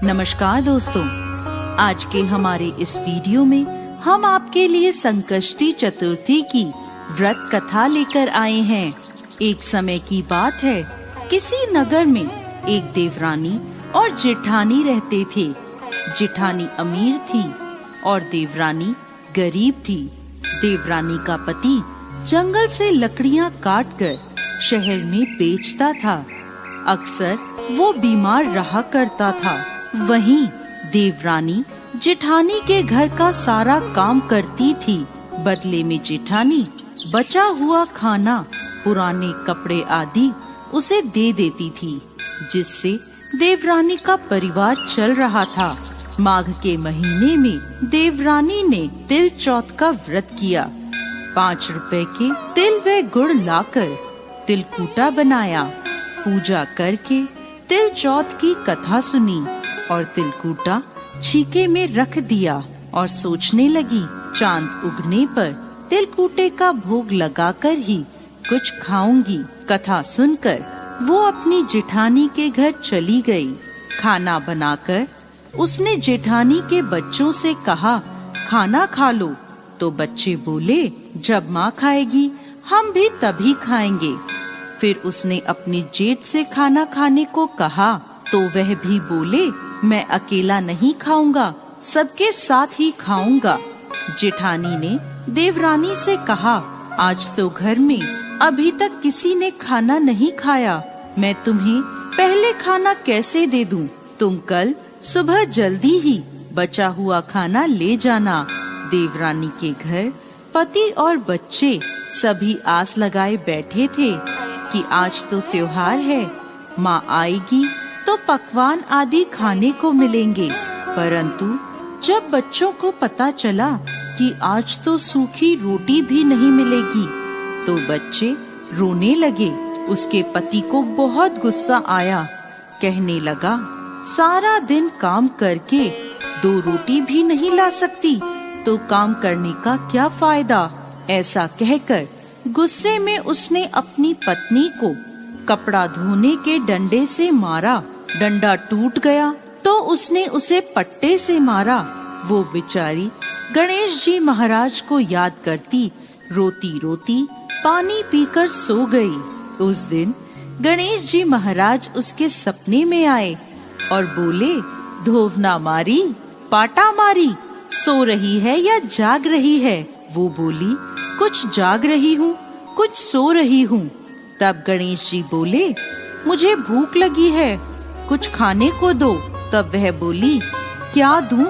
नमस्कार दोस्तों, आज के हमारे इस वीडियो में हम आपके लिए संकष्टी चतुर्थी की व्रत कथा लेकर आए हैं। एक समय की बात है, किसी नगर में एक देवरानी और जेठानी रहते थे। जेठानी अमीर थी और देवरानी गरीब थी। देवरानी का पति जंगल से लकड़ियां काटकर शहर में बेचता था। अक्सर वो बीमार रहा करता था। वहीं देवरानी जेठानी के घर का सारा काम करती थी। बदले में जेठानी बचा हुआ खाना, पुराने कपड़े आदि उसे दे देती थी, जिससे देवरानी का परिवार चल रहा था। माघ के महीने में देवरानी ने तिल चौथ का व्रत किया। 5 रुपए के तिल व गुड़ लाकर तिलकूटा बनाया। पूजा करके तिल चौथ की कथा सुनी और तिलकूटा छीके में रख दिया और सोचने लगी, चांद उगने पर तिलकूटे का भोग लगाकर ही कुछ खाऊंगी। कथा सुनकर वो अपनी जेठानी के घर चली गई। खाना बनाकर उसने जेठानी के बच्चों से कहा, खाना खा लो। तो बच्चे बोले, जब माँ खाएगी हम भी तभी खाएंगे। फिर उसने अपनी जेठ से खाना खाने को कहा तो वह भी बोले, मैं अकेला नहीं खाऊंगा, सबके साथ ही खाऊंगा। जेठानी ने देवरानी से कहा, आज तो घर में अभी तक किसी ने खाना नहीं खाया, मैं तुम्हें पहले खाना कैसे दे दूं? तुम कल सुबह जल्दी ही बचा हुआ खाना ले जाना। देवरानी के घर पति और बच्चे सभी आस लगाए बैठे थे कि आज तो त्योहार है, माँ आएगी तो पकवान आदि खाने को मिलेंगे। परंतु जब बच्चों को पता चला कि आज तो सूखी रोटी भी नहीं मिलेगी, तो बच्चे रोने लगे। उसके पति को बहुत गुस्सा आया। कहने लगा, सारा दिन काम करके 2 रोटी भी नहीं ला सकती तो काम करने का क्या फायदा? ऐसा कहकर गुस्से में उसने अपनी पत्नी को कपड़ा धोने के डंडे से मारा। डंडा टूट गया तो उसने उसे पट्टे से मारा। वो बेचारी गणेश जी महाराज को याद करती रोती रोती पानी पीकर सो गई। उस दिन गणेश जी महाराज उसके सपने में आए और बोले, धोवना मारी, पाटा मारी, सो रही है या जाग रही है? वो बोली, कुछ जाग रही हूँ, कुछ सो रही हूँ। तब गणेश जी बोले, मुझे भूख लगी है, कुछ खाने को दो। तब वह बोली, क्या दूं?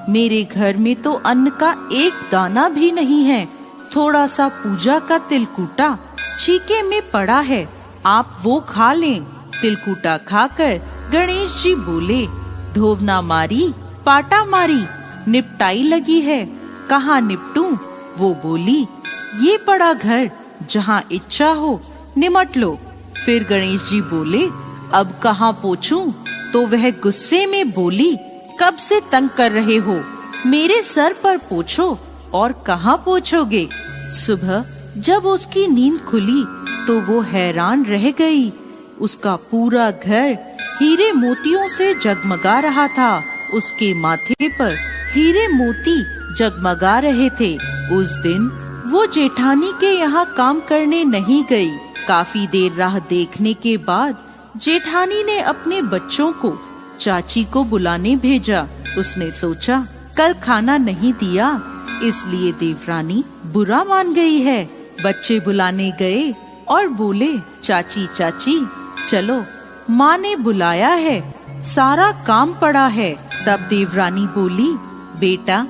मेरे घर में तो अन्न का एक दाना भी नहीं है। थोड़ा सा पूजा का तिलकूटा छीके में पड़ा है, आप वो खा लें। तिलकूटा खाकर गणेश जी बोले, धोवना मारी, पाटा मारी, निपटाई लगी है, कहाँ निपटूं? वो बोली, ये पड़ा घर, जहाँ इच्छा हो निमट लो। फिर गणेश जी बोले, अब कहाँ पोछूं? तो वह गुस्से में बोली, कब से तंग कर रहे हो? मेरे सर पर पोछो और कहाँ पोछोगे? सुबह जब उसकी नींद खुली तो वो हैरान रह गई। उसका पूरा घर हीरे मोतियों से जगमगा रहा था। उसके माथे पर हीरे मोती जगमगा रहे थे। उस दिन वो जेठानी के यहाँ काम करने नहीं गई। काफी देर राह देखने के बाद जेठानी ने अपने बच्चों को चाची को बुलाने भेजा। उसने सोचा, कल खाना नहीं दिया इसलिए देवरानी बुरा मान गई है। बच्चे बुलाने गए और बोले, चाची चाची चलो, माँ ने बुलाया है, सारा काम पड़ा है। तब देवरानी बोली, बेटा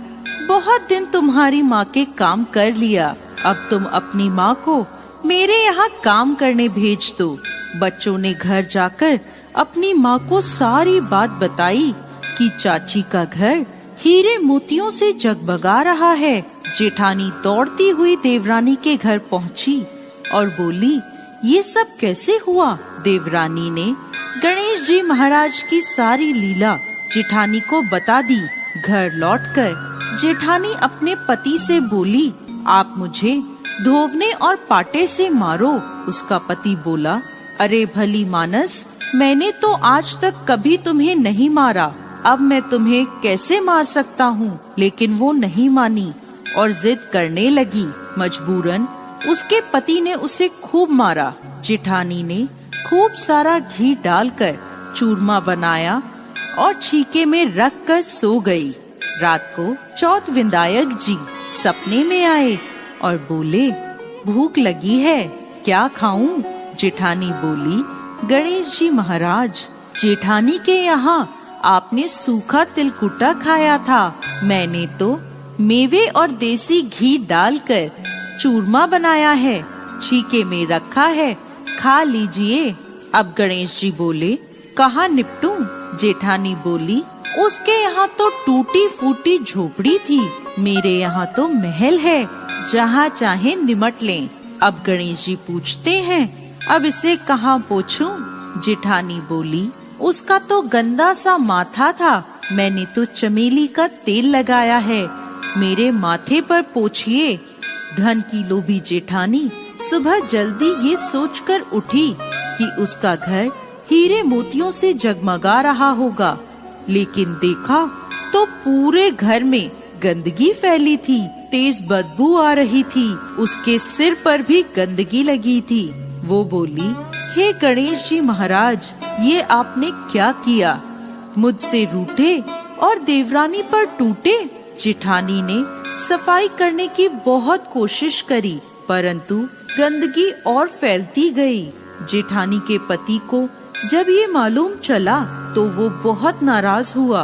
बहुत दिन तुम्हारी माँ के काम कर लिया, अब तुम अपनी माँ को मेरे यहाँ काम करने भेज दो। बच्चों ने घर जाकर अपनी माँ को सारी बात बताई कि चाची का घर हीरे मोतियों से जगमगा रहा है। जेठानी दौड़ती हुई देवरानी के घर पहुँची और बोली, ये सब कैसे हुआ? देवरानी ने गणेश जी महाराज की सारी लीला जेठानी को बता दी। घर लौटकर जेठानी अपने पति से बोली, आप मुझे धोवने और पाटे से मारो। उसका पति बोला, अरे भली मानस, मैंने तो आज तक कभी तुम्हें नहीं मारा, अब मैं तुम्हें कैसे मार सकता हूँ। लेकिन वो नहीं मानी और जिद करने लगी। मजबूरन उसके पति ने उसे खूब मारा। जेठानी ने खूब सारा घी डालकर चूरमा बनाया और छीके में रख कर सो गई। रात को चौथ विनायक जी सपने में आए और बोले, भूख लगी है, क्या खाऊं? जेठानी बोली, गणेश जी महाराज, जेठानी के यहाँ आपने सूखा तिलकुटा खाया था। मैंने तो मेवे और देसी घी डालकर चूरमा बनाया है, छीके में रखा है, खा लीजिए। अब गणेश जी बोले, कहाँ निपटूं? जेठानी बोली, उसके यहाँ तो टूटी फूटी झोपड़ी थी, मेरे यहाँ तो महल है, जहाँ चाहे निमट लें। अब गणेश जी पूछते हैं, अब इसे कहाँ पोछूं? जेठानी बोली, उसका तो गंदा सा माथा था, मैंने तो चमेली का तेल लगाया है, मेरे माथे पर पोछिए। धन की लोभी जेठानी सुबह जल्दी ये सोचकर उठी कि उसका घर हीरे मोतियों से जगमगा रहा होगा, लेकिन देखा तो पूरे घर में गंदगी फैली थी, तेज बदबू आ रही थी, उसके सिर पर भी गंदगी लगी थी। वो बोली, हे गणेश जी महाराज, ये आपने क्या किया? मुझसे रूठे और देवरानी पर टूटे। जेठानी ने सफाई करने की बहुत कोशिश करी, परंतु गंदगी और फैलती गई। जेठानी के पति को जब ये मालूम चला तो वो बहुत नाराज हुआ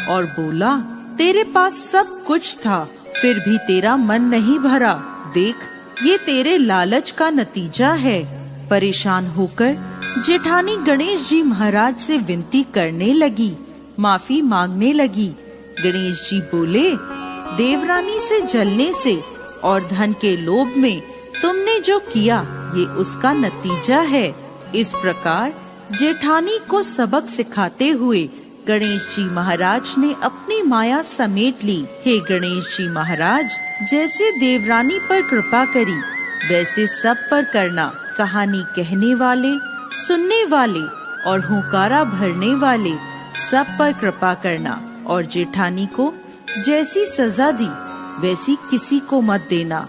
और बोला, तेरे पास सब कुछ था, फिर भी तेरा मन नहीं भरा, देख ये तेरे लालच का नतीजा है। परेशान होकर जेठानी गणेश जी महाराज से विनती करने लगी, माफी मांगने लगी। गणेश जी बोले, देवरानी से जलने से और धन के लोभ में तुमने जो किया ये उसका नतीजा है। इस प्रकार जेठानी को सबक सिखाते हुए गणेश जी महाराज ने अपनी माया समेट ली। हे गणेश जी महाराज, जैसे देवरानी पर कृपा करी वैसे सब पर करना। कहानी कहने वाले, सुनने वाले और हुंकारा भरने वाले सब पर कृपा करना, और जेठानी को जैसी सजा दी वैसी किसी को मत देना।